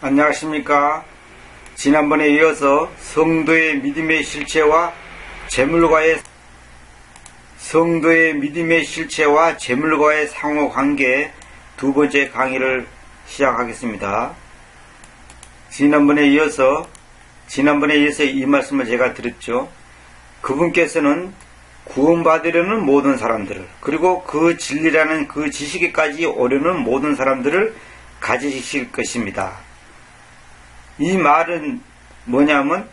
안녕하십니까. 지난번에 이어서 성도의 믿음의 실체와 재물과의 상호관계 두 번째 강의를 시작하겠습니다. 지난번에 이어서 이 말씀을 제가 드렸죠. 그분께서는 구원받으려는 모든 사람들을, 그리고 그 진리라는 그 지식에까지 오려는 모든 사람들을 가지실 것입니다. 이 말은 뭐냐면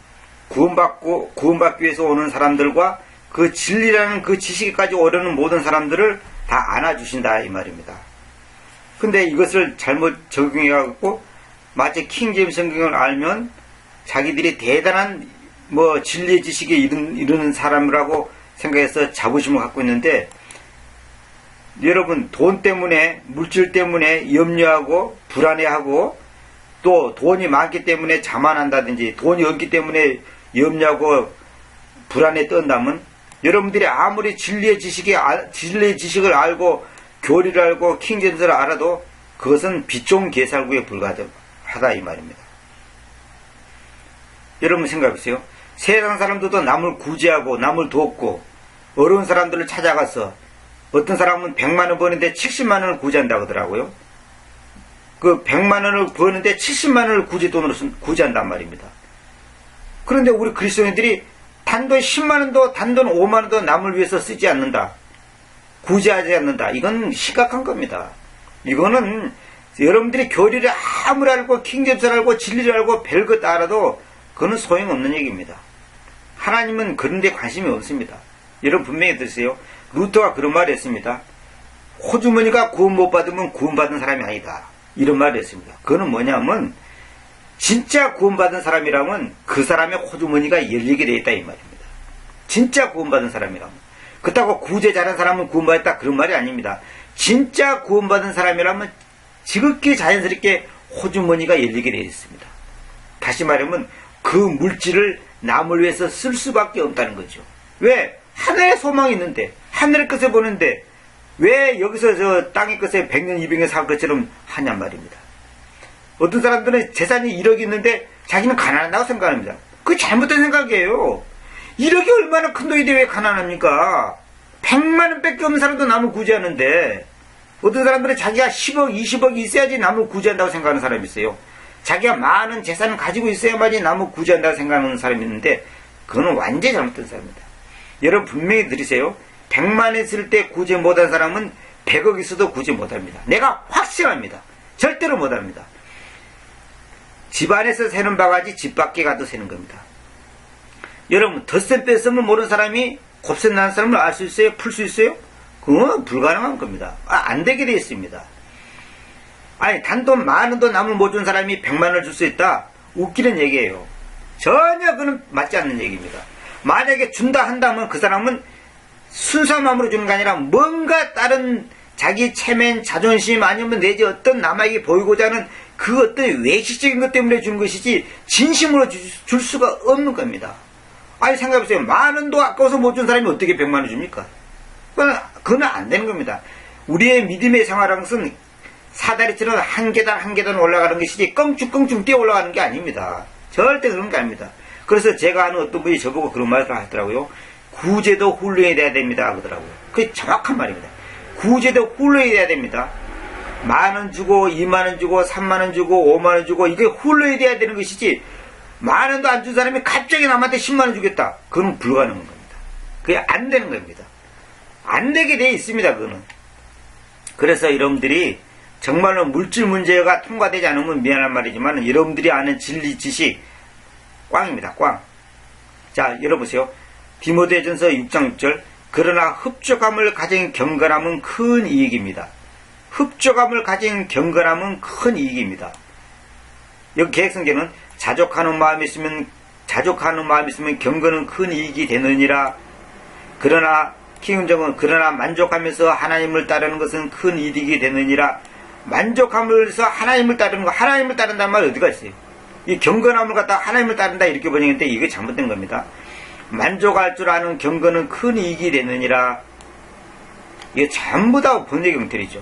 구원받기 위해서 오는 사람들과 그 진리라는 그 지식에까지 오려는 모든 사람들을 다 안아주신다 이 말입니다. 근데 이것을 잘못 적용해갖고 마치 킹제임스 성경을 알면 자기들이 대단한 진리의 지식에 이르는 사람이라고 생각해서 자부심을 갖고 있는데, 여러분 돈 때문에, 물질 때문에 염려하고 불안해하고, 또 돈이 많기 때문에 자만한다든지 돈이 없기 때문에 염려하고 불안에 떤다면, 여러분들이 아무리 진리의 지식을 알고 교리를 알고 킹제임스를 알아도 그것은 빛 좋은 개살구에 불과하다 이 말입니다. 여러분 생각해보세요. 세상 사람들도 남을 구제하고 남을 돕고 어려운 사람들을 찾아가서, 어떤 사람은 100만원 버는데 70만원을 구제한다고 하더라고요. 그 100만원을 버는데 70만원을 구제돈으로 구제한단 말입니다. 그런데 우리 그리스도인들이 단돈 10만원도 단돈 5만원도 남을 위해서 쓰지 않는다, 구제하지 않는다. 이건 심각한 겁니다. 이거는 여러분들이 교리를 아무리 알고 킹제임스를 알고 진리를 알고 별것 다 알아도 그거는 소용없는 얘기입니다. 하나님은 그런 데 관심이 없습니다. 여러분 분명히 들으세요. 루터가 그런 말을 했습니다. 호주머니가 구원 못 받으면 구원받은 사람이 아니다, 이런 말을 했습니다. 그거는 뭐냐면 진짜 구원받은 사람이라면 그 사람의 호주머니가 열리게 되어 있다 이 말입니다. 진짜 구원받은 사람이라면. 그렇다고 구제 잘한 사람은 구원받았다 그런 말이 아닙니다. 진짜 구원받은 사람이라면 지극히 자연스럽게 호주머니가 열리게 되어 있습니다. 다시 말하면 그 물질을 남을 위해서 쓸 수밖에 없다는 거죠. 왜? 하늘에 소망이 있는데, 하늘의 것을 보는데 왜 여기서 저 땅의 것에 100년 200년 살 것처럼 하냔 말입니다. 어떤 사람들은 재산이 1억이 있는데 자기는 가난하다고 생각합니다. 그게 잘못된 생각이에요. 1억이 얼마나 큰 돈인데 왜 가난합니까? 100만원 밖에 없는 사람도 남을 구제하는데, 어떤 사람들은 자기가 10억 20억이 있어야지 남을 구제한다고 생각하는 사람이 있어요. 자기가 많은 재산을 가지고 있어야만이 남을 구제한다고 생각하는 사람이 있는데, 그거는 완전히 잘못된 사람입니다. 여러분 분명히 들으세요. 100만 있을 때 구제 못한 사람은 100억 있어도 구제 못합니다. 내가 확실합니다. 절대로 못합니다. 집 안에서 새는 바가지 집 밖에 가도 새는 겁니다. 여러분 덧셈 뺄셈을 모르는 사람이 곱셈 나는 사람을 알 수 있어요? 풀 수 있어요? 그건 불가능한 겁니다. 안 되게 되어 있습니다. 아니 단돈 만원도 남을 못 준 사람이 100만원을 줄 수 있다? 웃기는 얘기예요. 전혀 그는 맞지 않는 얘기입니다. 만약에 준다 한다면 그 사람은 순수한 마음으로 주는 게 아니라 뭔가 다른 자기 체면, 자존심 아니면 내지 어떤 남에게 보이고자 하는 그 어떤 외식적인 것 때문에 주는 것이지 진심으로 줄 수가 없는 겁니다. 아니 생각해보세요. 만원도 아까워서 못 준 사람이 어떻게 100만원 줍니까? 그건 안 되는 겁니다. 우리의 믿음의 생활하는 것은 사다리처럼 한 계단 한 계단 올라가는 것이지 껑충껑충 뛰어 올라가는 게 아닙니다. 절대 그런 게 아닙니다. 그래서 제가 아는 어떤 분이 저보고 그런 말을 하더라고요. 구제도 훈련이 돼야 됩니다 그러더라고요. 그게 정확한 말입니다. 구제도 훈련이 돼야 됩니다. 만원 주고 2만원 주고 3만원 주고 5만원 주고 이게 훈련이 돼야 되는 것이지, 만원도 안 준 사람이 갑자기 남한테 10만원 주겠다, 그건 불가능한 겁니다. 그게 안 되는 겁니다. 안 되게 돼 있습니다 그거는. 그래서 여러분들이 정말로 물질 문제가 통과되지 않으면 미안한 말이지만 여러분들이 아는 진리 지식 꽝입니다. 꽝. 자 열어보세요. 디모데전서 6장 6절. 그러나 흡족함을 가진 경건함은 큰 이익입니다. 흡족함을 가진 경건함은 큰 이익입니다. 여기 개혁성경은 자족하는 마음이 있으면 경건은 큰 이익이 되느니라. 그러나 킹음정은 그러나 만족하면서 하나님을 따르는 것은 큰 이익이 되느니라. 만족하면서 하나님을 따르는 거, 하나님을 따른다는 말 어디가 있어요? 이 경건함을 갖다 하나님을 따른다 이렇게 번역했는데 이게 잘못된 겁니다. 만족할 줄 아는 경건은 큰 이익이 되느니라. 이게 전부 다 번역의 문틀이죠.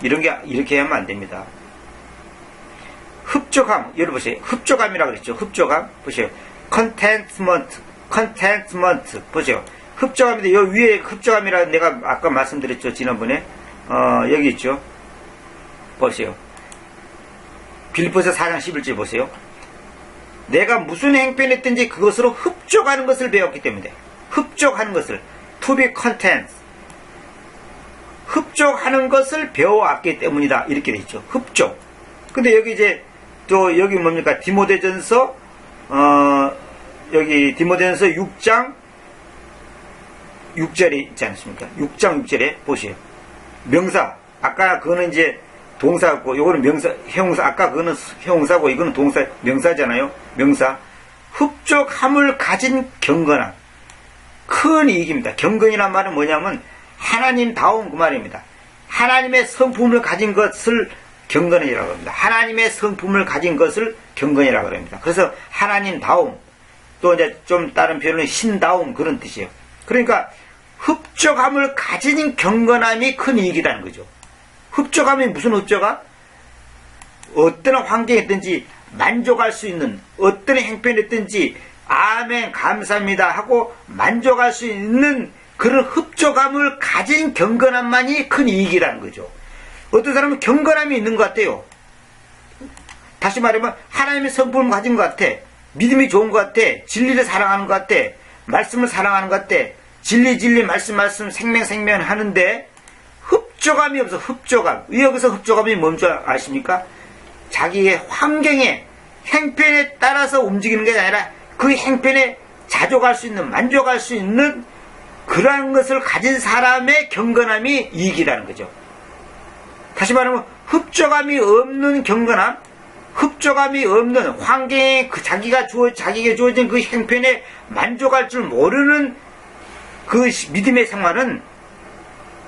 이런 게 이렇게 하면 안 됩니다. 흡족함, 여러분 보세요. 흡족함이라고 그랬죠. 흡족함. 보세요. contentment, 보세요. 흡족함인데, 여기 위에 흡족함이라 내가 아까 말씀드렸죠. 지난번에. 여기 있죠. 보세요. 빌립보서 4장 11절 보세요. 내가 무슨 행편을 했든지 그것으로 흡족하는 것을 배웠기 때문에. 흡족하는 것을. to be content. 흡족하는 것을 배워왔기 때문이다. 이렇게 돼 있죠. 흡족. 근데 여기 이제, 또 여기 뭡니까? 디모데전서, 여기 디모데전서 6장 6절에 있지 않습니까? 6장 6절에 보세요. 명사. 아까 그거는 이제 동사고, 요거는 명사, 형용사. 아까 그거는 형용사고, 이거는 동사, 명사잖아요. 명사. 흡족함을 가진 경건함. 큰 이익입니다. 경건이란 말은 뭐냐면, 하나님다운 그 말입니다. 하나님의 성품을 가진 것을 경건이라고 합니다. 하나님의 성품을 가진 것을 경건이라고 합니다. 그래서 하나님다움, 또 이제 좀 다른 표현은 신다움 그런 뜻이에요. 그러니까 흡족함을 가진 경건함이 큰 이익이라는 거죠. 흡족함이 무슨 흡족함? 어떤 환경이든지 만족할 수 있는, 어떤 행편이든지 아멘 감사합니다 하고 만족할 수 있는 그런 흡족함을 가진 경건함만이 큰 이익이라는 거죠. 어떤 사람은 경건함이 있는 것 같아요. 다시 말하면 하나님의 성품을 가진 것 같아. 믿음이 좋은 것 같아. 진리를 사랑하는 것 같아. 말씀을 사랑하는 것 같아. 진리 말씀 생명 하는데 흡족함이 없어. 흡족함. 여기서 흡족함이 뭔지 아십니까? 자기의 환경에 행편에 따라서 움직이는 게 아니라 그 행편에 자족할 수 있는, 만족할 수 있는 그러한 것을 가진 사람의 경건함이 이익이라는 거죠. 다시 말하면 흡족함이 없는 경건함, 흡족함이 없는 환경에 자기에게 주어진 그 행편에 만족할 줄 모르는 그 믿음의 생활은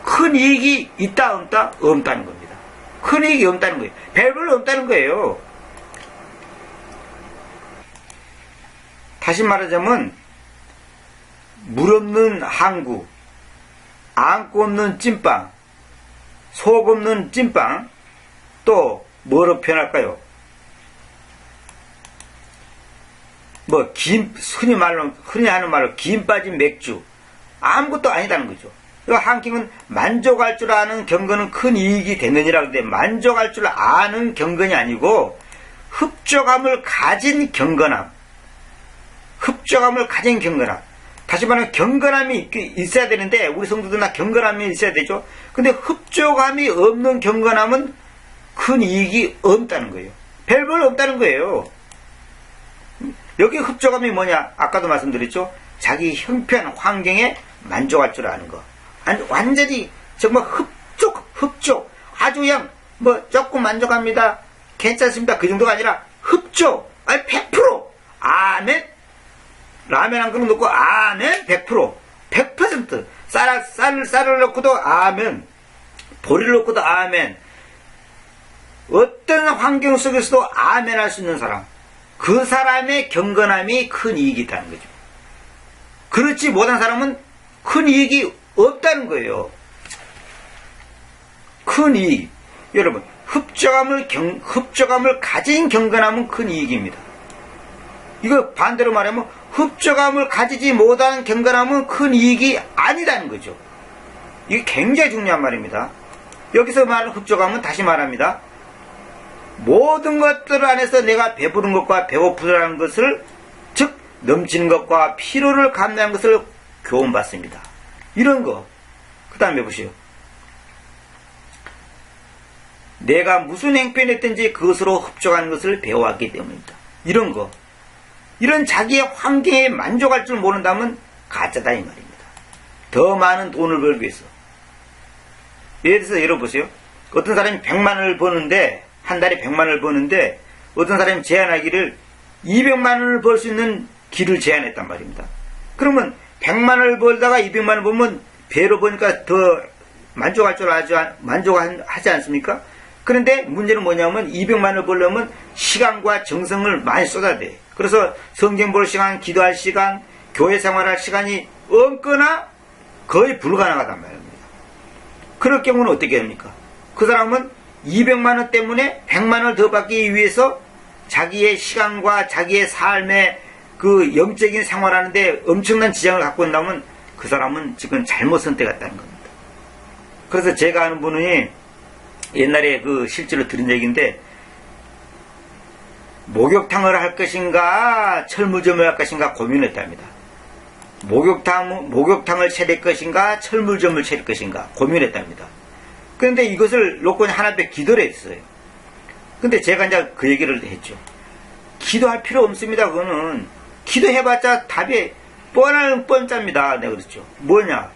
큰 이익이 있다 없다? 없다는 겁니다. 큰 이익이 없다는 거예요. 별로 없다는 거예요. 다시 말하자면 물 없는 항구, 앙고 없는 찐빵, 속 없는 찐빵, 또 뭐로 표현할까요? 흔히 하는 말로 김 빠진 맥주, 아무것도 아니다는 거죠. 한 킹은 만족할 줄 아는 경건은 큰 이익이 되느니라. 근데 만족할 줄 아는 경건이 아니고 흡족함을 가진 경건함, 흡족함을 가진 경건함. 다시 말하면 경건함이 있어야 되는데 우리 성도들은 경건함이 있어야 되죠. 근데 흡족함이 없는 경건함은 큰 이익이 없다는 거예요. 별별 없다는 거예요. 여기 흡족함이 뭐냐? 아까도 말씀드렸죠. 자기 형편 환경에 만족할 줄 아는 거. 완전히 정말 흡족 아주 그냥 조금 만족합니다, 괜찮습니다, 그 정도가 아니라 흡족, 100%. 아멘. 라면 한 그릇 넣고 아멘 100% 쌀을 넣고도 아멘, 보리를 넣고도 아멘. 어떤 환경 속에서도 아멘 할 수 있는 사람, 그 사람의 경건함이 큰 이익이 있다는 거죠. 그렇지 못한 사람은 큰 이익이 없다는 거예요. 큰 이익. 여러분, 흡족함을 가진 경건함은 큰 이익입니다. 이거 반대로 말하면 흡족함을 가지지 못한 경건함은 큰 이익이 아니라는 거죠. 이게 굉장히 중요한 말입니다. 여기서 말하는 흡족함은 다시 말합니다. 모든 것들 안에서 내가 배부른 것과 배고프다는 것을, 즉 넘치는 것과 피로를 감내하는 것을 교훈받습니다. 이런 거. 그 다음에 보시오. 내가 무슨 행편을 했든지 그것으로 흡족하는 것을 배워왔기 때문입니다. 이런 거. 이런 자기의 환경에 만족할 줄 모른다면 가짜다 이 말입니다. 더 많은 돈을 벌기 위해서. 예를 들어서 여러분 보세요. 어떤 사람이 100만 원을 버는데, 한 달에 100만 원을 버는데 어떤 사람이 제안하기를 200만 원을 벌 수 있는 길을 제안했단 말입니다. 그러면 100만 원을 벌다가 200만 원을 벌면 배로 버니까 더 만족하지 않습니까? 그런데 문제는 뭐냐면 200만 원을 벌려면 시간과 정성을 많이 쏟아야 돼. 그래서 성경 볼 시간, 기도할 시간, 교회 생활할 시간이 없거나 거의 불가능하단 말입니다. 그럴 경우는 어떻게 됩니까? 그 사람은 200만 원 때문에 100만 원을 더 받기 위해서 자기의 시간과 자기의 삶의 그 영적인 생활하는데 엄청난 지장을 갖고 온다면 그 사람은 지금 잘못 선택했다는 겁니다. 그래서 제가 아는 분이 옛날에 그 실제로 들은 얘기인데, 목욕탕을 할 것인가 철물점을 할 것인가 고민했답니다. 목욕탕을 차릴 것인가 철물점을 차릴 것인가 고민했답니다. 그런데 이것을 놓고 하나님께 기도를 했어요. 근데 제가 이제 그 얘기를 했죠. 기도할 필요 없습니다. 그거는 기도해봤자 답이 뻔짭니다. 내가 그랬죠. 뭐냐,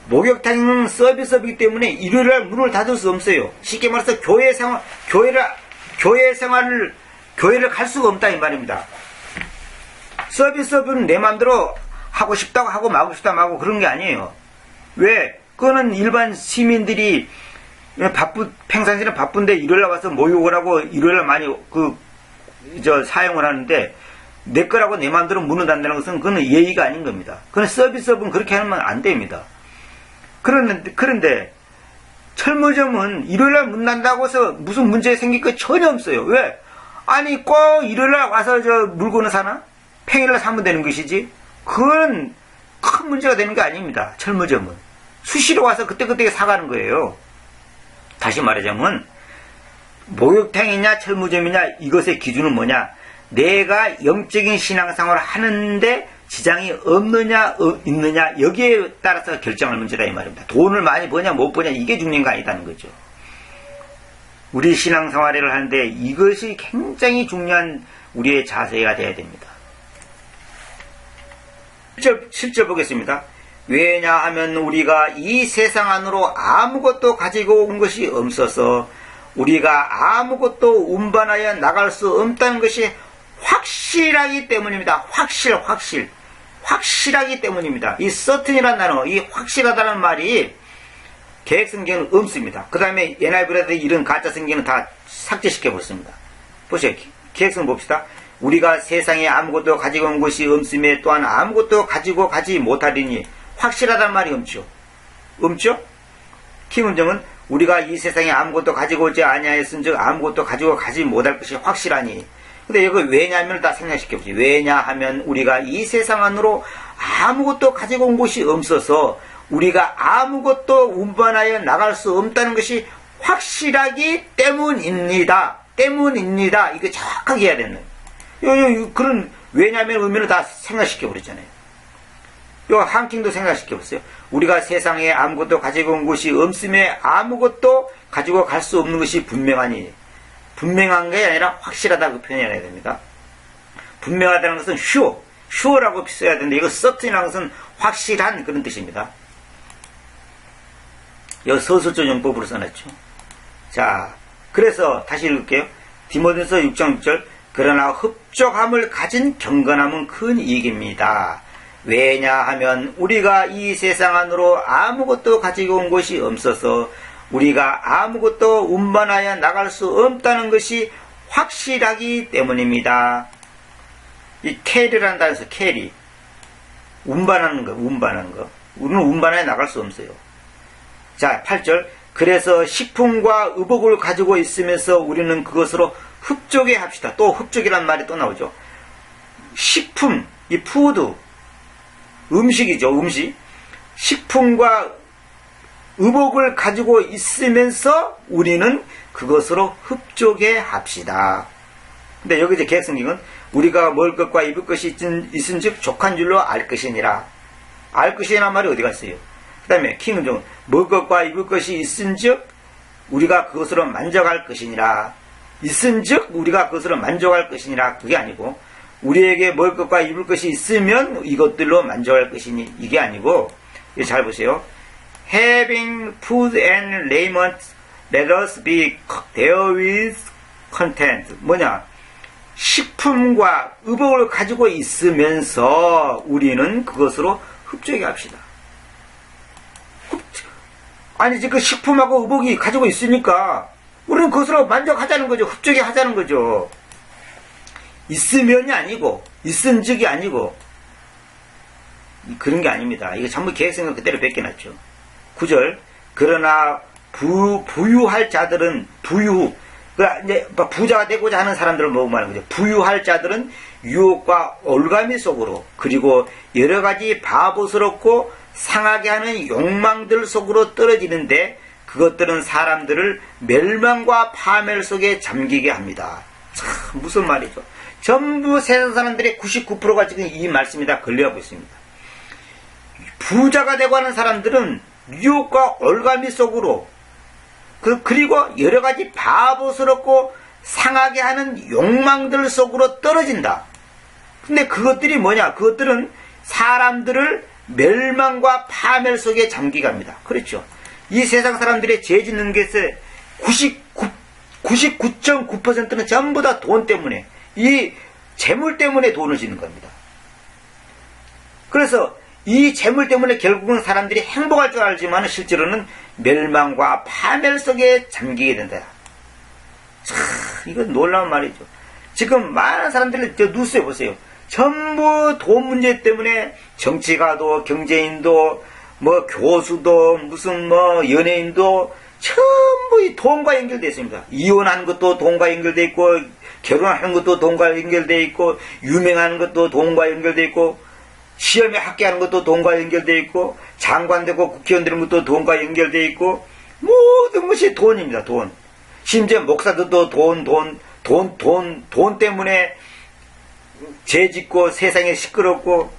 목욕탕은 서비스업이기 때문에 일요일날 문을 닫을 수 없어요. 쉽게 말해서 교회를 갈 수가 없다 이 말입니다. 서비스업은 내 마음대로 하고 싶다고 하고 마고 싶다고 하고 그런 게 아니에요. 왜? 그거는 일반 시민들이 평상시는 바쁜데 일요일날 와서 목욕을 하고 일요일날 많이 사용을 하는데, 내 거라고 내 마음대로 문을 닫는다는 것은 그건 예의가 아닌 겁니다. 그건 서비스업은 그렇게 하면 안 됩니다. 그런데 철물점은 일요일날 문 닫는다고 해서 무슨 문제 생길 거 전혀 없어요. 왜? 아니 꼭 일요일날 와서 물건을 사나? 평일날 사면 되는 것이지. 그건 큰 문제가 되는 게 아닙니다. 철물점은 수시로 와서 그때그때 사가는 거예요. 다시 말하자면 목욕탕이냐 철물점이냐 이것의 기준은 뭐냐, 내가 영적인 신앙생활을 하는데 지장이 없느냐 있느냐 여기에 따라서 결정할 문제다 이 말입니다. 돈을 많이 버냐 못 버냐 이게 중요한 거 아니다는 거죠. 우리 신앙생활을 하는데 이것이 굉장히 중요한 우리의 자세가 되어야 됩니다. 실제 보겠습니다. 왜냐하면 우리가 이 세상 안으로 아무것도 가지고 온 것이 없어서 우리가 아무것도 운반하여 나갈 수 없다는 것이 확실하기 때문입니다. 확실하기 때문입니다. 이 certain이라는 단어, 이 확실하다는 말이 계획성경은 없습니다. 그 다음에 NIV라든지 이런 가짜성경은 다 삭제시켜 버렸습니다. 보세요. 계획성 봅시다. 우리가 세상에 아무것도 가지고 온 것이 없음에 또한 아무것도 가지고 가지 못하리니, 확실하다는 말이 없죠? 킹은정은 우리가 이 세상에 아무것도 가지고 오지 아니하였은즉 아무것도 가지고 가지 못할 것이 확실하니. 근데 이거 왜냐하면 다 생략시켜 보세요. 왜냐하면 우리가 이 세상 안으로 아무것도 가지고 온 것이 없어서 우리가 아무것도 운반하여 나갈 수 없다는 것이 확실하기 때문입니다. 이거 정확하게 해야 되는. 그런 왜냐하면 의미를 다 생략시켜 버렸잖아요. 요 한킹도 생각시켜 보세요. 우리가 세상에 아무것도 가지고 온 것이 없음에 아무것도 가지고 갈 수 없는 것이 분명하니, 분명한 게 아니라 확실하다고 표현해야 됩니다. 분명하다는 것은 sure, 라고 써야 되는데, 이거 certain이라는 것은 확실한 그런 뜻입니다. 여기 서술조 용법으로 써놨죠. 자, 그래서 다시 읽을게요. 디모데전서 6장 6절. 그러나 흡족함을 가진 경건함은 큰 이익입니다. 왜냐하면 우리가 이 세상 안으로 아무것도 가지고 온 것이 없어서 우리가 아무것도 운반하여 나갈 수 없다는 것이 확실하기 때문입니다. 이 캐리라는 단어에서 캐리, 운반하는 거. 우리는 운반하여 나갈 수 없어요. 자, 8절. 그래서 식품과 의복을 가지고 있으면서 우리는 그것으로 흡족해 합시다. 또 흡족이란 말이 또 나오죠. 식품, 이 푸드, 음식이죠. 음식. 식품과 의복을 가지고 있으면서 우리는 그것으로 흡족해 합시다. 근데 여기 이제 계획성경은 우리가 먹을 것과 입을 것이 있은즉 족한 줄로 알 것이니라. 알 것이라는 말이 어디 갔어요? 그 다음에 킹은 먹을 것과 입을 것이 있은즉 우리가 그것으로 만족할 것이니라. 있은즉 우리가 그것으로 만족할 것이니라. 그게 아니고 우리에게 먹을 것과 입을 것이 있으면 이것들로 만족할 것이니, 이게 아니고, 잘 보세요. Having food and raiment, let us be therewith content. 뭐냐? 식품과 의복을 가지고 있으면서 우리는 그것으로 흡족해 합시다. 아니지, 그 식품하고 의복이 가지고 있으니까 우리는 그것으로 만족하자는 거죠. 흡족해 하자는 거죠. 있으면이 아니고, 있은즉이 아니고, 그런 게 아닙니다. 이거 전부 계획성을 그대로 베껴놨죠. 9절. 그러나 부유할 자들은 이제 부자가 되고자 하는 사람들을 뭐 말하는 거죠. 부유할 자들은 유혹과 올가미 속으로, 그리고 여러 가지 바보스럽고 상하게 하는 욕망들 속으로 떨어지는데, 그것들은 사람들을 멸망과 파멸 속에 잠기게 합니다. 참 무슨 말이죠. 전부 세상 사람들의 99%가 지금 이 말씀에 다 걸려가고 있습니다. 부자가 되고 하는 사람들은 유혹과 올가미 속으로, 그리고 여러 가지 바보스럽고 상하게 하는 욕망들 속으로 떨어진다. 근데 그것들이 뭐냐? 그것들은 사람들을 멸망과 파멸 속에 잠기게 합니다. 그렇죠. 이 세상 사람들의 죄 짓는 것의 99.9%는 전부 다 돈 때문에, 이 재물 때문에 돈을 짓는 겁니다. 그래서 이 재물 때문에 결국은 사람들이 행복할 줄 알지만 실제로는 멸망과 파멸 속에 잠기게 된다. 참, 이건 놀라운 말이죠. 지금 많은 사람들이 뉴스에 보세요. 전부 돈 문제 때문에 정치가도, 경제인도, 뭐 교수도, 무슨 뭐 연예인도 전부 이 돈과 연결되어 있습니다. 이혼하는 것도 돈과 연결되어 있고, 결혼하는 것도 돈과 연결되어 있고, 유명한 것도 돈과 연결되어 있고, 시험에 합격하는 것도 돈과 연결되어 있고, 장관 되고 국회의원 되는 것도 돈과 연결되어 있고, 모든 것이 돈입니다. 돈. 심지어 목사들도 돈 때문에 죄 짓고 세상에 시끄럽고,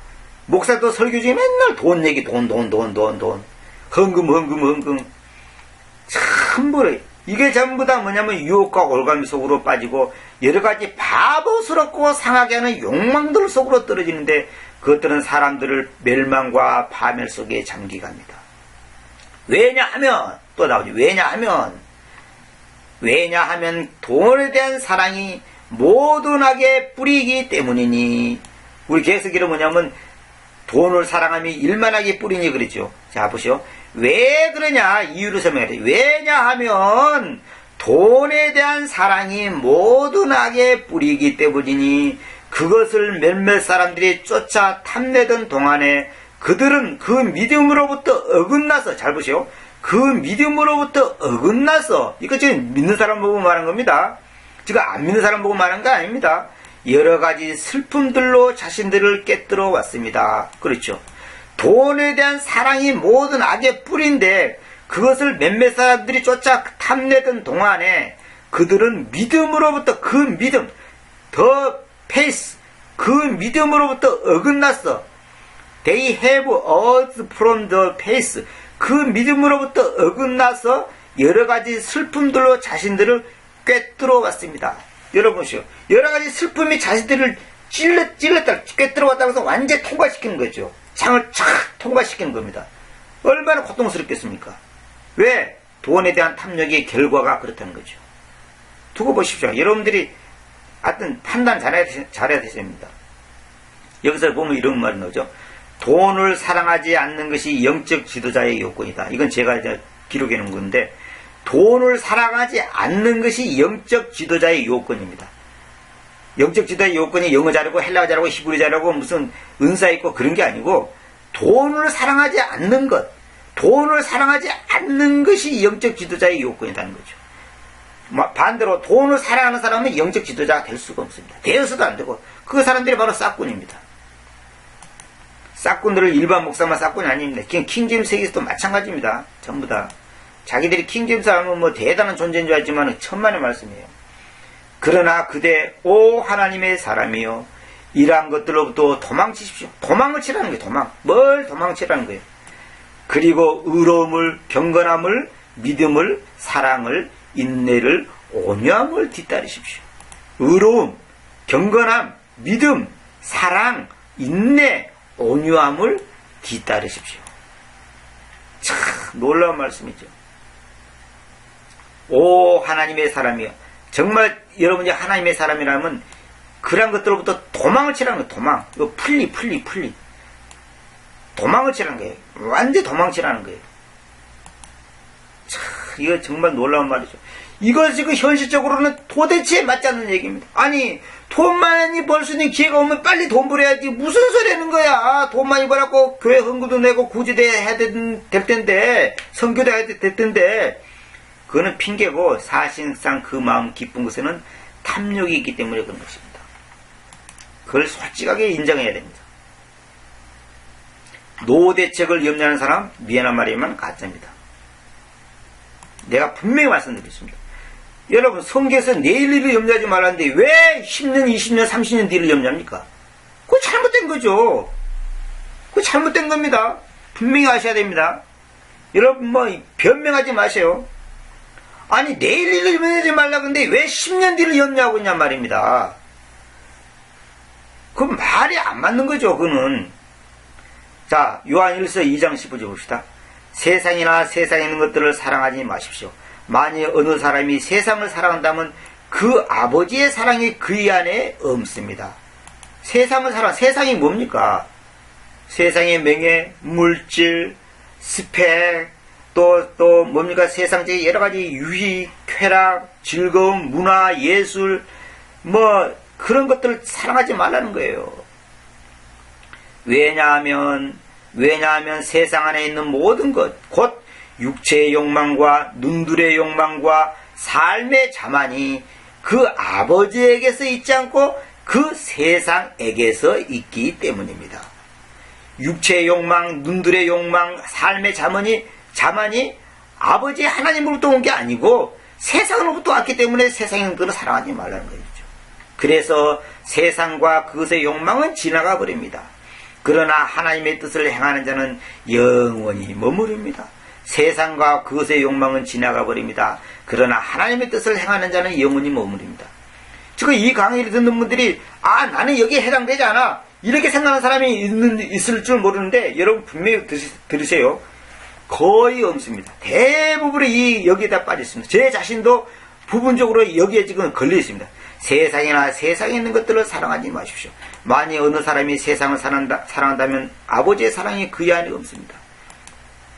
목사도 설교 중에 맨날 돈 얘기, 돈. 헌금. 전부, 이게 전부 다 뭐냐면 유혹과 올가미 속으로 빠지고, 여러 가지 바보스럽고 상하게 하는 욕망들 속으로 떨어지는데, 그것들은 사람들을 멸망과 파멸 속에 잠기게 합니다. 왜냐하면, 또 나오죠. 왜냐하면 돈에 대한 사랑이 모든 악의 뿌리이기 때문이니. 우리 개석이로 뭐냐면 돈을 사랑하면 일만하게 뿌리니 그랬죠. 자 보시오. 왜 그러냐 이유를 설명해. 왜냐하면 돈에 대한 사랑이 모든 악의 뿌리이기 때문이니, 그것을 몇몇 사람들이 쫓아 탐내던 동안에 그들은 그 믿음으로부터 어긋나서, 잘 보시오. 그 믿음으로부터 어긋나서, 이거 지금 믿는 사람 보고 말한 겁니다. 지금 안 믿는 사람 보고 말한 거 아닙니다. 여러 가지 슬픔들로 자신들을 깨뜨려 왔습니다. 그렇죠. 돈에 대한 사랑이 모든 악의 뿌리인데, 그것을 몇몇 사람들이 쫓아 탐내던 동안에 그들은 믿음으로부터, 그 믿음, 더 페이스, 그 믿음으로부터 어긋났어. They have erred from the faith. 그 믿음으로부터 어긋나서 여러 가지 슬픔들로 자신들을 꿰뚫어 왔습니다. 여러분 보시오. 여러 가지 슬픔이 자신들을 찔렀다 꿰뚫어 왔다고 해서 완전히 통과시키는 거죠. 창을 착 통과시키는 겁니다. 얼마나 고통스럽겠습니까? 왜? 돈에 대한 탐욕의 결과가 그렇다는 거죠. 두고 보십시오. 여러분들이 하여튼 판단 잘해야 되십니다. 여기서 보면 이런 말이 나오죠. 돈을 사랑하지 않는 것이 영적 지도자의 요건이다. 이건 제가 이제 기록해 놓은 건데, 돈을 사랑하지 않는 것이 영적 지도자의 요건입니다. 영적 지도자의 요건이 영어 잘하고 헬라어 잘하고 히브리 잘하고 무슨 은사 있고 그런 게 아니고, 돈을 사랑하지 않는 것, 돈을 사랑하지 않는 것이 영적 지도자의 요건이라는 거죠. 반대로 돈을 사랑하는 사람은 영적 지도자가 될 수가 없습니다. 되어서도 안 되고, 그 사람들이 바로 싹군입니다. 싹군들을 일반 목사만 싹군이 아닙니다. 킹제임스 세계에서도 마찬가지입니다. 전부 다. 자기들이 킹제임스 하면 뭐 대단한 존재인 줄 알지만 천만의 말씀이에요. 그러나 그대 오 하나님의 사람이요, 이러한 것들로부터 도망치십시오. 도망을 치라는 거예요. 도망. 뭘 도망치라는 거예요. 그리고 의로움을, 경건함을, 믿음을, 사랑을, 인내를, 온유함을 뒤따르십시오. 의로움, 경건함, 믿음, 사랑, 인내, 온유함을 뒤따르십시오. 참 놀라운 말씀이죠. 오 하나님의 사람이여. 정말 여러분이 하나님의 사람이라면 그런 것들로부터 도망을 치라는 거예요. 도망. 이거 풀리. 도망을 치라는 거예요. 완전히 도망치라는 거예요. 참, 이거 정말 놀라운 말이죠. 이거 지금 현실적으로는 도대체 맞지 않는 얘기입니다. 아니, 돈 많이 벌 수 있는 기회가 오면 빨리 돈 벌어야지. 무슨 소리 하는 거야. 돈 많이 벌었고 교회 헌금도 내고 구제도 해야 될 텐데, 선교도 해야 될 텐데, 그거는 핑계고 사실상 그 마음 기쁜 것에는 탐욕이 있기 때문에 그런 것입니다. 그걸 솔직하게 인정해야 됩니다. 노대책을 염려하는 사람 미안한 말이지만 가짜입니다. 내가 분명히 말씀드렸습니다. 여러분 성경에서 내일 일을 염려하지 말라는데 왜 10년, 20년, 30년 뒤를 염려합니까? 그거 잘못된 거죠. 그거 잘못된 겁니다. 분명히 아셔야 됩니다. 여러분 뭐 변명하지 마세요. 아니 내일 일을 염려하지 말라 근데 왜 10년 뒤를 염려하고 있냔 말입니다. 그 말이 안 맞는 거죠. 그는. 자, 요한 1서 2장 15절 봅시다. 세상이나 세상에 있는 것들을 사랑하지 마십시오. 만일 어느 사람이 세상을 사랑한다면 그 아버지의 사랑이 그의 안에 없습니다. 세상을 세상이 뭡니까? 세상의 명예, 물질, 스펙, 또 뭡니까? 세상적인 여러 가지 유익, 쾌락, 즐거움, 문화, 예술, 뭐 그런 것들을 사랑하지 말라는 거예요. 왜냐하면 세상 안에 있는 모든 것, 곧 육체의 욕망과 눈들의 욕망과 삶의 자만이 그 아버지에게서 있지 않고 그 세상에게서 있기 때문입니다. 육체의 욕망, 눈들의 욕망, 삶의 자만이 아버지 하나님으로부터 온 게 아니고 세상으로부터 왔기 때문에 세상의 것을 사랑하지 말라는 거죠. 그래서 세상과 그것의 욕망은 지나가 버립니다. 그러나 하나님의 뜻을 행하는 자는 영원히 머무릅니다. 세상과 그것의 욕망은 지나가 버립니다. 그러나 하나님의 뜻을 행하는 자는 영원히 머무릅니다. 지금 이 강의를 듣는 분들이 나는 여기에 해당되지 않아 이렇게 생각하는 사람이 있을 줄 모르는데 여러분 분명히 들으세요. 거의 없습니다. 대부분이 여기에다 빠져 있습니다. 제 자신도 부분적으로 여기에 지금 걸려 있습니다. 세상이나 세상에 있는 것들을 사랑하지 마십시오. 만일 어느 사람이 세상을 사랑한다면 아버지의 사랑이 그 안에 없습니다.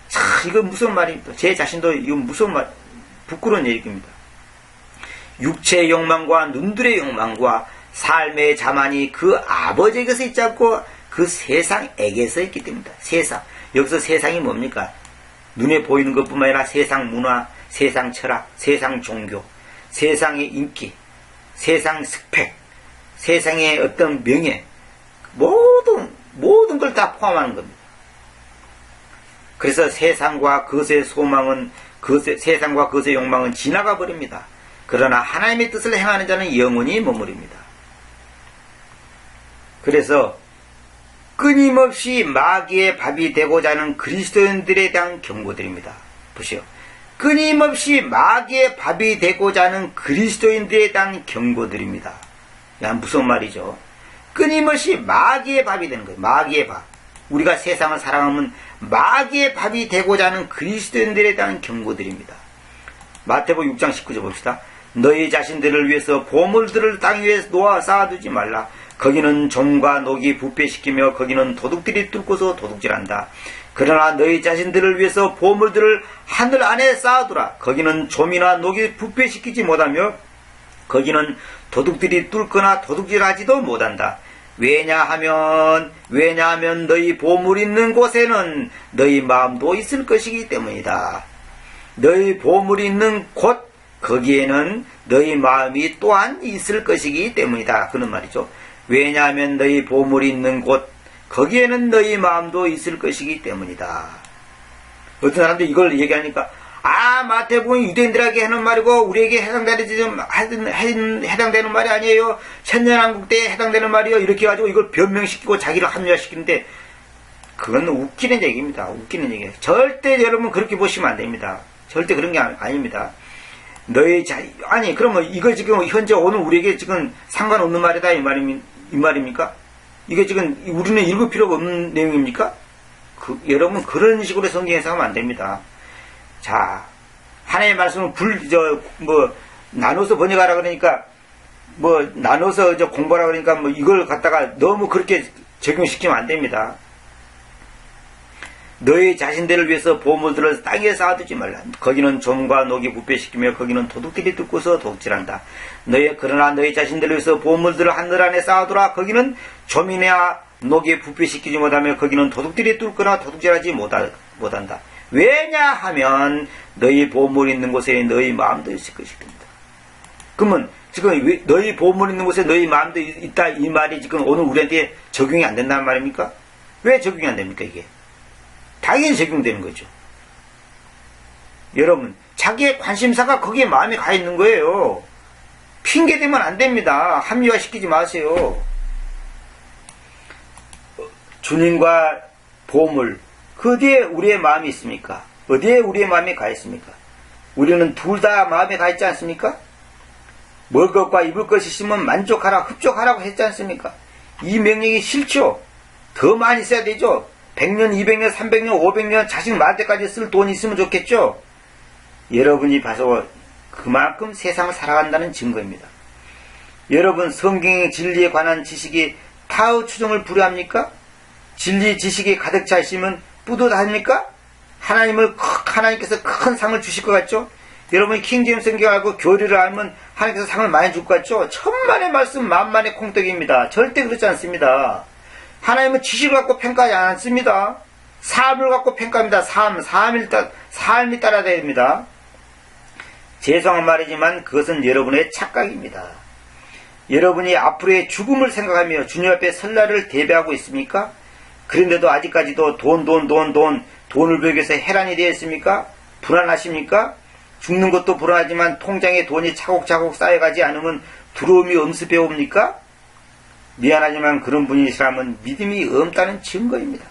자, 이거 무슨 말입니까? 제 자신도 이거 무슨 말, 부끄러운 얘기입니다. 육체의 욕망과 눈들의 욕망과 삶의 자만이 그 아버지에게서 있지 않고 그 세상에게서 있기 때문이다. 세상. 여기서 세상이 뭡니까? 눈에 보이는 것뿐만 아니라 세상 문화, 세상 철학, 세상 종교, 세상의 인기, 세상 스펙, 세상의 어떤 명예, 모든 걸 다 포함하는 겁니다. 그래서 세상과 그것의 소망은, 세상과 그것의 욕망은 지나가 버립니다. 그러나 하나님의 뜻을 행하는 자는 영원히 머무릅니다. 그래서 끊임없이 마귀의 밥이 되고자 하는 그리스도인들에 대한 경고드립니다. 보시오. 끊임없이 마귀의 밥이 되고자 하는 그리스도인들에 대한 경고드립니다. 야, 무슨 말이죠? 끊임없이 마귀의 밥이 되는 거예요. 마귀의 밥. 우리가 세상을 사랑하면 마귀의 밥이 되고자 하는 그리스도인들에 대한 경고드립니다. 마태복음 6장 19절 봅시다. 너희 자신들을 위해서 보물들을 땅 위에 놓아 쌓아두지 말라. 거기는 좀과 녹이 부패시키며 거기는 도둑들이 뚫고서 도둑질한다. 그러나 너희 자신들을 위해서 보물들을 하늘 안에 쌓아두라. 거기는 좀이나 녹이 부패시키지 못하며 거기는 도둑들이 뚫거나 도둑질하지도 못한다. 왜냐하면 너희 보물 있는 곳에는 너희 마음도 있을 것이기 때문이다. 너희 보물이 있는 곳 거기에는 너희 마음이 또한 있을 것이기 때문이다. 그런 말이죠. 왜냐하면 너희 보물이 있는 곳 거기에는 너희 마음도 있을 것이기 때문이다. 어떤 사람들이 이걸 얘기하니까 마태복음이 유대인들에게 하는 말이고 우리에게 해당되는 말이 아니에요. 천년왕국 때에 해당되는 말이요. 이렇게 해가지고 이걸 변명시키고 자기를 합리화시키는데 그건 웃기는 얘기입니다. 웃기는 얘기예요. 절대 여러분 그렇게 보시면 안 됩니다. 절대 그런 게 아닙니다. 그러면 이거 지금 현재 오늘 우리에게 지금 상관없는 말이다 이 말입니까? 이게 지금 우리는 읽을 필요가 없는 내용입니까? 여러분 그런 식으로 성경 해석하면 안 됩니다. 자, 하나님의 말씀을 나눠서 번역하라 그러니까 나눠서 공부하라 그러니까 이걸 갖다가 너무 그렇게 적용시키면 안 됩니다. 너희 자신들을 위해서 보물들을 땅에 쌓아두지 말라. 거기는 좀과 녹이 부패시키며 거기는 도둑들이 뚫고서 도둑질한다. 그러나 너희 자신들을 위해서 보물들을 하늘 안에 쌓아두라. 거기는 좀이나 녹이 부패시키지 못하며 거기는 도둑들이 뚫거나 도둑질하지 못한다. 왜냐하면 너희 보물이 있는 곳에 너희 마음도 있을 것이다. 그러면 지금 너희 보물이 있는 곳에 너희 마음도 있다 이 말이 지금 오늘 우리한테 적용이 안 된다는 말입니까? 왜 적용이 안 됩니까 이게? 당연히 적용되는 거죠. 여러분 자기의 관심사가 거기에 마음이 가 있는 거예요. 핑계대면 안 됩니다. 합리화시키지 마세요. 주님과 보물 그 어디에 우리의 마음이 있습니까? 어디에 우리의 마음이 가 있습니까? 우리는 둘 다 마음에 가 있지 않습니까? 먹을 것과 입을 것이 있으면 만족하라 흡족하라고 했지 않습니까? 이 명령이 싫죠? 더 많이 써야 되죠? 100년, 200년, 300년, 500년 자식 낳을 때까지 쓸 돈이 있으면 좋겠죠? 여러분이 봐서 그만큼 세상을 살아간다는 증거입니다. 여러분 성경의 진리에 관한 지식이 타의 추종을 불허합니까? 진리 지식이 가득 차 있으면 뿌듯합니까? 하나님께서 큰 상을 주실 것 같죠? 여러분이 킹제임스 성경을 알고 교리를 알면 하나님께서 상을 많이 줄 것 같죠? 천만의 말씀 만만의 콩떡입니다. 절대 그렇지 않습니다. 하나님은 지식을 갖고 평가하지 않습니다. 삶을 갖고 평가합니다. 삶이 따라야 됩니다. 죄송한 말이지만 그것은 여러분의 착각입니다. 여러분이 앞으로의 죽음을 생각하며 주님 앞에 설 날을 대비하고 있습니까? 그런데도 아직까지도 돈을 벌기 위해서 해란이 되어 있습니까? 불안하십니까? 죽는 것도 불안하지만 통장에 돈이 차곡차곡 쌓여가지 않으면 두려움이 엄습해 옵니까? 미안하지만 그런 분이시라면 믿음이 없다는 증거입니다.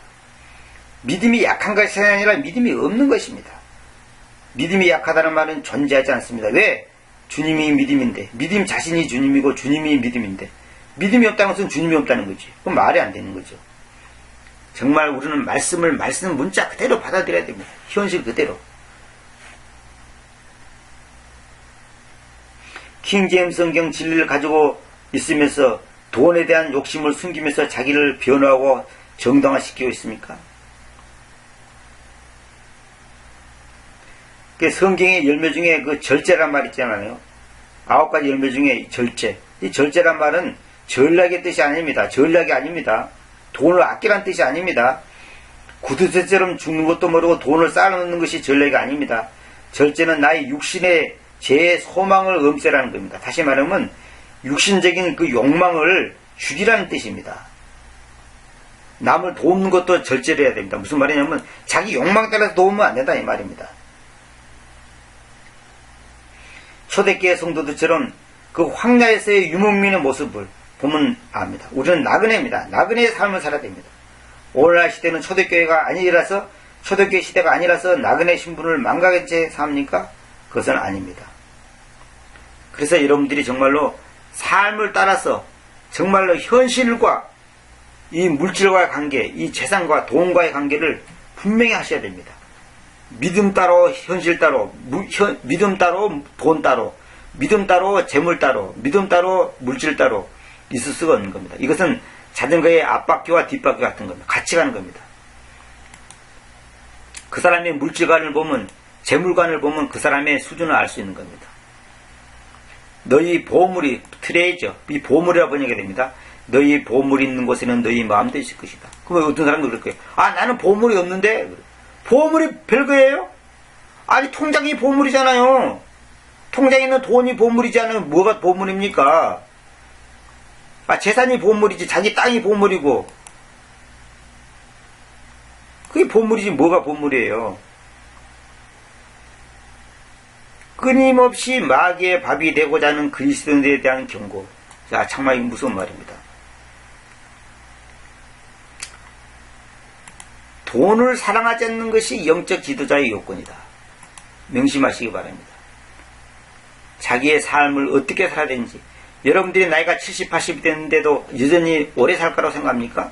믿음이 약한 것이 아니라 믿음이 없는 것입니다. 믿음이 약하다는 말은 존재하지 않습니다. 왜? 주님이 믿음인데, 믿음 자신이 주님이고 주님이 믿음인데, 믿음이 없다는 것은 주님이 없다는 거지. 그럼 말이 안 되는 거죠. 정말 우리는 말씀 문자 그대로 받아들여야 됩니다. 현실 그대로. 킹제임스 성경 진리를 가지고 있으면서 돈에 대한 욕심을 숨기면서 자기를 변호하고 정당화시키고 있습니까? 성경의 열매 중에 그 절제란 말 있잖아요. 9가지 열매 중에 절제. 이 절제란 말은 전략의 뜻이 아닙니다. 전략이 아닙니다. 돈을 아끼라는 뜻이 아닙니다. 구두쇠처럼 죽는 것도 모르고 돈을 쌓아놓는 것이 전략이 아닙니다. 절제는 나의 육신의 제 소망을 없애라는 겁니다. 다시 말하면 육신적인 그 욕망을 죽이라는 뜻입니다. 남을 돕는 것도 절제를 해야 됩니다. 무슨 말이냐면 자기 욕망 따라서 도우면 안 된다 이 말입니다. 초대교회 성도들처럼 그 황야에서의 유목민의 모습을 보면 압니다. 우리는 나그네입니다. 나그네의 삶을 살아야 됩니다. 오늘날 시대는 초대교회가 아니라서 초대교회 시대가 아니라서 나그네 신분을 망각한 채 삽니까? 그것은 아닙니다. 그래서 여러분들이 정말로 삶을 따라서 정말로 현실과 이 물질과의 관계, 이 재산과 돈과의 관계를 분명히 하셔야 됩니다. 믿음 따로 현실 따로, 믿음 따로 돈 따로, 믿음 따로 재물 따로, 믿음 따로 물질 따로 있을 수가 없는 겁니다. 이것은 자전거의 앞바퀴와 뒷바퀴 같은 겁니다. 같이 가는 겁니다. 그 사람의 물질관을 보면, 재물관을 보면 그 사람의 수준을 알 수 있는 겁니다. 너희 보물이 트레이저, 이 보물이라고 번역이 됩니다. 너희 보물이 있는 곳에는 너희 마음도 있을 것이다. 그럼 어떤 사람도 그럴 거예요. 아, 나는 보물이 없는데. 보물이 별거예요? 아니, 통장이 보물이잖아요. 통장에 있는 돈이 보물이지 않으면 뭐가 보물입니까? 아, 재산이 보물이지, 자기 땅이 보물이고. 그게 보물이지, 뭐가 보물이에요? 끊임없이 마귀의 밥이 되고자 하는 그리스도인들에 대한 경고. 자, 정말 무서운 말입니다. 돈을 사랑하지 않는 것이 영적 지도자의 요건이다. 명심하시기 바랍니다. 자기의 삶을 어떻게 살아야 되는지. 여러분들이 나이가 70, 80이 됐는데도 여전히 오래 살 거라고 생각합니까?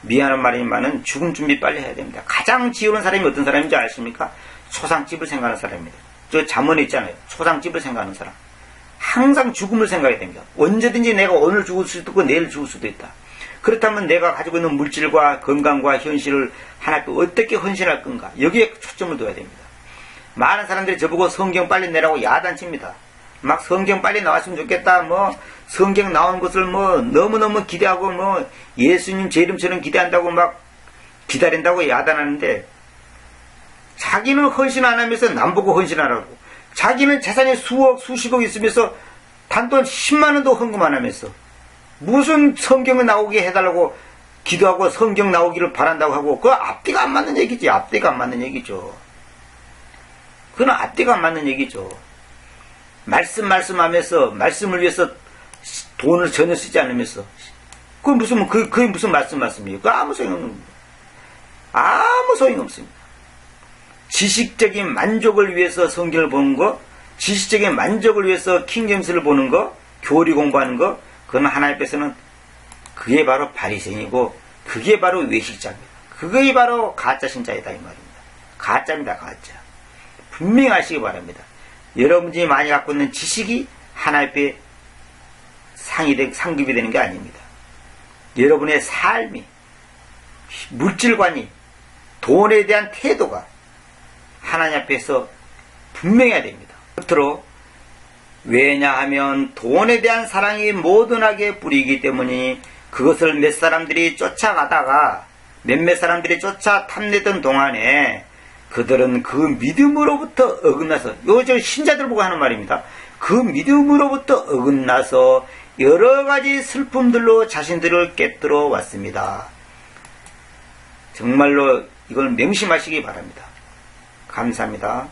미안한 말이지만은 죽음 준비 빨리 해야 됩니다. 가장 지우는 사람이 어떤 사람인지 아십니까? 초상집을 생각하는 사람입니다. 저 잠언에 있잖아요. 초상집을 생각하는 사람. 항상 죽음을 생각해야 됩니다. 언제든지 내가 오늘 죽을 수도 있고 내일 죽을 수도 있다. 그렇다면 내가 가지고 있는 물질과 건강과 현실을 하나님께 어떻게 헌신할 건가? 여기에 초점을 둬야 됩니다. 많은 사람들이 저보고 성경 빨리 내라고 야단칩니다. 막 성경 빨리 나왔으면 좋겠다. 뭐 성경 나온 것을 뭐 너무너무 기대하고 뭐 예수님 제 이름처럼 기대한다고 막 기다린다고 야단하는데 자기는 헌신 안 하면서 남보고 헌신하라고. 자기는 재산이 수억, 수십억 있으면서 단돈 10만 원도 헌금 안 하면서 무슨 성경을 나오게 해달라고 기도하고 성경 나오기를 바란다고 하고, 그거 앞뒤가 안 맞는 얘기지. 앞뒤가 안 맞는 얘기죠. 그건 앞뒤가 안 맞는 얘기죠. 말씀하면서 말씀을 위해서 돈을 전혀 쓰지 않으면서 그게 무슨 말씀이에요? 그 아무 소용없는, 아무 소용없습니다. 지식적인 만족을 위해서 성경을 보는 거, 지식적인 만족을 위해서 킹제임스를 보는 거, 교리 공부하는 거, 그건 하나님 앞에서는 그게 바로 바리새인이고 그게 바로 외식자입니다. 그게 바로 가짜 신자이다 이 말입니다. 가짜입니다. 가짜. 분명히 아시기 바랍니다. 여러분들이 많이 갖고 있는 지식이 하나님 앞에 상급이 되는 게 아닙니다. 여러분의 삶이, 물질관이, 돈에 대한 태도가 하나님 앞에서 분명해야 됩니다. 끝으로, 왜냐하면 돈에 대한 사랑이 모든 악에 뿌리이기 때문이니 그것을 몇몇 사람들이 쫓아 탐내던 동안에 그들은 그 믿음으로부터 어긋나서, 저 신자들 보고 하는 말입니다. 그 믿음으로부터 어긋나서 여러 가지 슬픔들로 자신들을 깨뜨려 왔습니다. 정말로 이걸 명심하시기 바랍니다. 감사합니다.